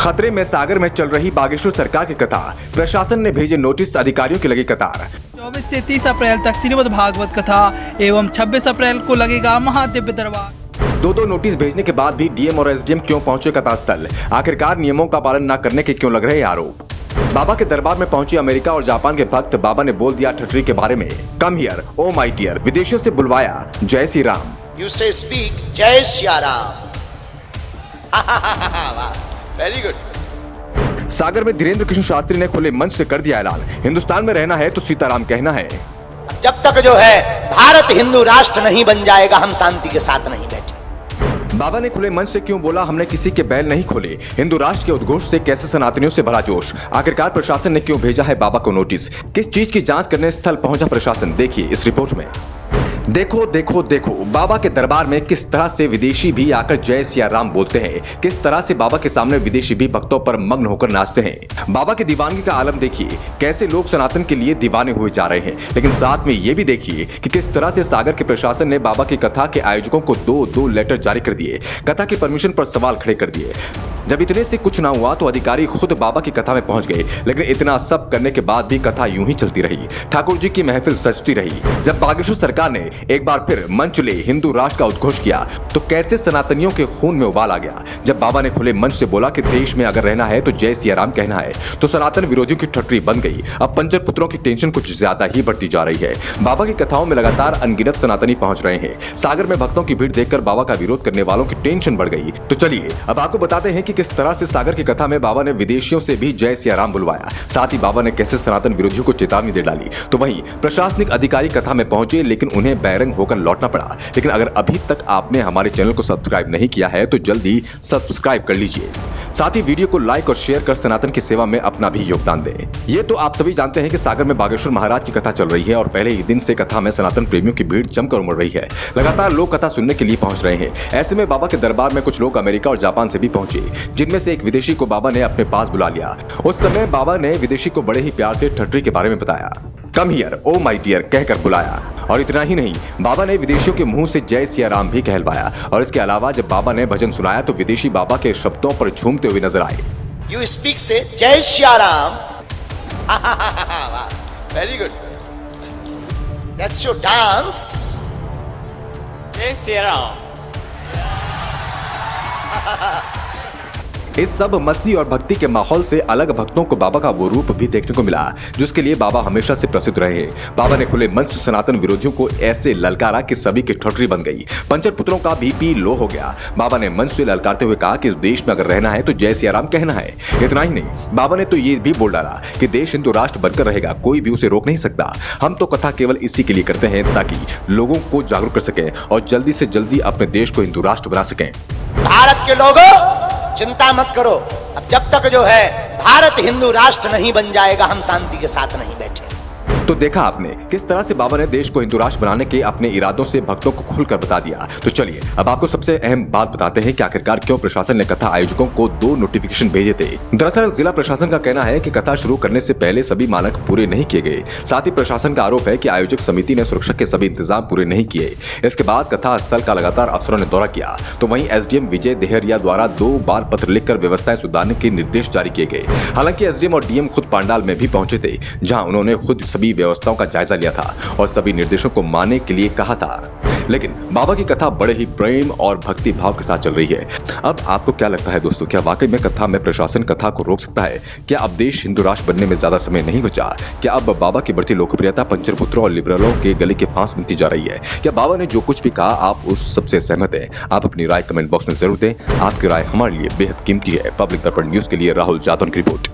24 से 30 अप्रैल तक श्रीमद् भागवत कथा एवं 26 अप्रैल को लगेगा महादिव्य दरबार। दो नोटिस भेजने के बाद भी डीएम और एसडीएम क्यों पहुंचे कथास्थल? आखिरकार नियमों का पालन न करने के क्यों लग रहे आरोप? बाबा के दरबार में पहुंचे अमेरिका और जापान के भक्त, बाबा ने बोल दिया ठटरी के बारे में। Come here oh my dear, विदेशियों से बुलवाया जय Shri Ram. You say speak जय श्री राम। Very good. सागर में धीरेन्द्र कृष्ण शास्त्री ने खुले मंच से कर दिया ऐलान, हिंदुस्तान में रहना है तो सीताराम कहना है। जब तक जो है भारत हिंदू राष्ट्र नहीं बन जाएगा, हम शांति के साथ नहीं बैठे। बाबा ने खुले मंच से क्यों बोला हमने किसी के बैल नहीं खोले? हिंदू राष्ट्र के उद्घोष से कैसे सनातनियों से भरा जोश? आखिरकार प्रशासन ने क्यों भेजा है बाबा को नोटिस? किस चीज की जांच करने स्थल पहुंचा प्रशासन? देखिए इस रिपोर्ट में। देखो देखो देखो, बाबा के दरबार में किस तरह से विदेशी भी आकर जय सिया राम बोलते हैं, किस तरह से बाबा के सामने विदेशी भी भक्तों पर मग्न होकर नाचते हैं। बाबा की दीवानगी का आलम देखिए, कैसे लोग सनातन के लिए दीवाने हुए जा रहे हैं। लेकिन साथ में ये भी देखिए कि किस तरह से सागर के प्रशासन ने बाबा की कथा के आयोजकों को दो लेटर जारी कर दिए, कथा की परमिशन पर सवाल खड़े कर दिए। जब इतने से कुछ ना हुआ तो अधिकारी खुद बाबा की कथा में पहुंच गए, लेकिन इतना सब करने के बाद भी कथा यूं ही चलती रही। ठाकुर जी की महफिल सजती रही। जब बागेश्वर सरकार ने एक बार फिर मंच ले हिंदू राष्ट्र का उद्घोष किया तो कैसे सनातनियों के खून में उबाल आ गया। जब बाबा ने खुले मंच से बोला कि देश में अगर रहना है तो जय सिया राम कहना है, तो सनातन विरोधियों की ठट्ठी बन गई। अब पंचर पुत्रों की टेंशन कुछ ज्यादा ही बढ़ती जा रही है। बाबा की कथाओं में लगातार अनगिनत सनातनी पहुंच रहे हैं। सागर में भक्तों की भीड़ देखकर बाबा का विरोध करने वालों की टेंशन बढ़ गई। तो चलिए अब आपको बताते हैं कि किस तरह से सागर की कथा में बाबा ने विदेशियों से भी जय सिया राम बुलवाया, साथ ही बाबा ने कैसे सनातन विरोधियों को चेतावनी दे डाली। तो वहीं प्रशासनिक अधिकारी कथा में पहुंचे, लेकिन उन्हें बैरंग होकर लौटना पड़ा। लेकिन अगर अभी तक आपने हमारे चैनल को सब्सक्राइब नहीं किया है तो जल्दी सब्सक्राइब कर लीजिए, साथ ही वीडियो को लाइक और शेयर कर सनातन की सेवा में अपना भी योगदान दें। ये तो आप सभी जानते हैं कि सागर में बागेश्वर महाराज की कथा चल रही है और पहले ही दिन से कथा में सनातन प्रेमियों की भीड़ जमकर उमड़ रही है। लगातार लोग कथा सुनने के लिए पहुंच रहे हैं। ऐसे में बाबा के दरबार में कुछ लोग अमेरिका और जापान से भी पहुंचे, जिनमें से एक विदेशी को बाबा ने अपने पास बुला लिया। उस समय बाबा ने विदेशी को बड़े ही प्यार से ठट्री के बारे में बताया, come here oh my dear कहकर बुलाया। और इतना ही नहीं, बाबा ने विदेशियों के मुंह से जय सिया राम भी कहलवाया। और इसके अलावा जब बाबा ने भजन सुनाया तो विदेशी बाबा के शब्दों पर झूमते हुए नजर आए। यू स्पीक से जय Shri Ram. Very good. Let's show dance. जय श्री राम। इस सब मस्ती और भक्ति के माहौल से अलग भक्तों को बाबा का वो रूप भी देखने को मिला जिसके लिए बाबा हमेशा से प्रसिद्ध रहे। बाबा ने खुले मंच से सनातन विरोधियों को ऐसे ललकारा कि सभी की ठठरी बन गई। पंचर पुत्रों का बीपी लो हो गया। बाबा ने मंच से ललकारते हुए कहा कि इस देश में अगर रहना है तो जय सिया राम कहना है। इतना ही नहीं, बाबा ने तो ये भी बोल डाला कि देश हिंदू राष्ट्र बनकर रहेगा, कोई भी उसे रोक नहीं सकता। हम तो कथा केवल इसी के लिए करते हैं ताकि लोगों को जागरूक कर सकें और जल्दी से जल्दी अपने देश को हिंदू राष्ट्र बना सकें। भारत के लोगों चिंता मत करो, अब जब तक जो है भारत हिंदू राष्ट्र नहीं बन जाएगा, हम शांति के साथ नहीं बैठे। तो देखा आपने किस तरह से बाबा ने देश को हिंदू राष्ट्र बनाने के अपने इरादों से भक्तों को खुलकर बता दिया। तो चलिए अब आपको सबसे अहम बात बताते हैं कि आखिरकार क्यों प्रशासन ने कथा आयोजकों को 2 नोटिफिकेशन भेजे थे। दरअसल जिला प्रशासन का कहना है कि कथा शुरू करने से पहले सभी मानक पूरे नहीं किए गए। साथ ही प्रशासन का आरोप है कि आयोजक समिति ने सुरक्षा के सभी इंतजाम पूरे नहीं किए। इसके बाद कथा स्थल का लगातार अफसरों ने दौरा किया। तो वहीं एसडीएम विजय देहरिया द्वारा 2 बार पत्र लिखकर व्यवस्थाएं सुधारने के निर्देश जारी किए गए। हालांकि एसडीएम और डीएम खुद पांडाल में भी पहुंचे थे, जहां उन्होंने खुद सभी व्यवस्थाओं का जायजा लिया था और सभी निर्देशों को मानने के लिए कहा था। लेकिन बाबा की कथा बड़े ही प्रेम और भक्ति भाव के साथ चल रही है। अब आपको क्या लगता है दोस्तों, क्या वाकई में कथा में प्रशासन कथा को रोक सकता है? क्या अब देश हिंदू राष्ट्र बनने में ज्यादा समय नहीं बचा? क्या अब बाबा की बढ़ती लोकप्रियता पंचर पुत्रों और लिबरलों के गले के फांस बनती जा रही है? क्या बाबा ने जो कुछ भी कहा आप उस सबसे सहमत हैं? आप अपनी राय कमेंट बॉक्स में जरूर दें। आपकी राय हमारे लिए बेहद कीमती है। पब्लिक दर्पण न्यूज के लिए राहुल जादव की रिपोर्ट।